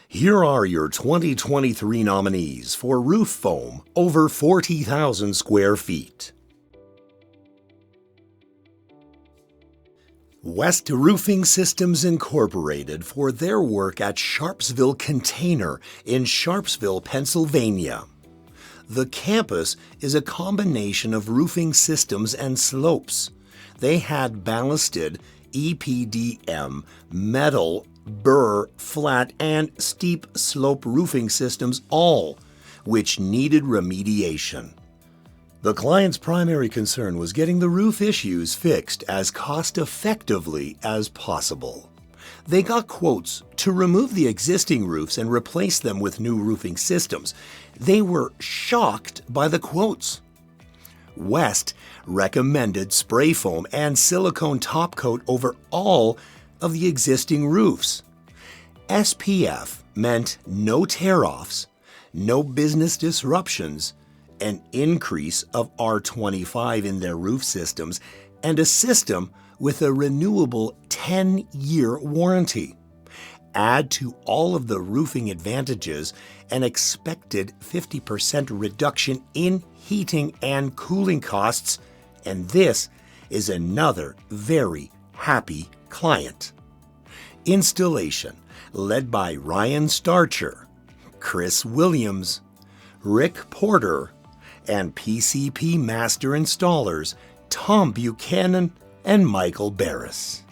Here are your 2023 nominees for roof foam over 40,000 square feet. West Roofing Systems Incorporated for their work at Sharpsville Container in Sharpsville, Pennsylvania. The campus is a combination of roofing systems and slopes. They had ballasted EPDM, metal, burr, flat, and steep slope roofing systems, all which needed remediation. The client's primary concern was getting the roof issues fixed as cost-effectively as possible. They got quotes to remove the existing roofs and replace them with new roofing systems. They were shocked by the quotes. West recommended spray foam and silicone top coat over all of the existing roofs. SPF meant no tear-offs, no business disruptions, an increase of R25 in their roof systems, and a system with a renewable 10-year warranty. Add to all of the roofing advantages an expected 50% reduction in heating and cooling costs, and this is another very happy client. Installation led by Ryan Starcher, Chris Williams, Rick Porter, and PCP Master Installers Tom Buchanan and Michael Barris.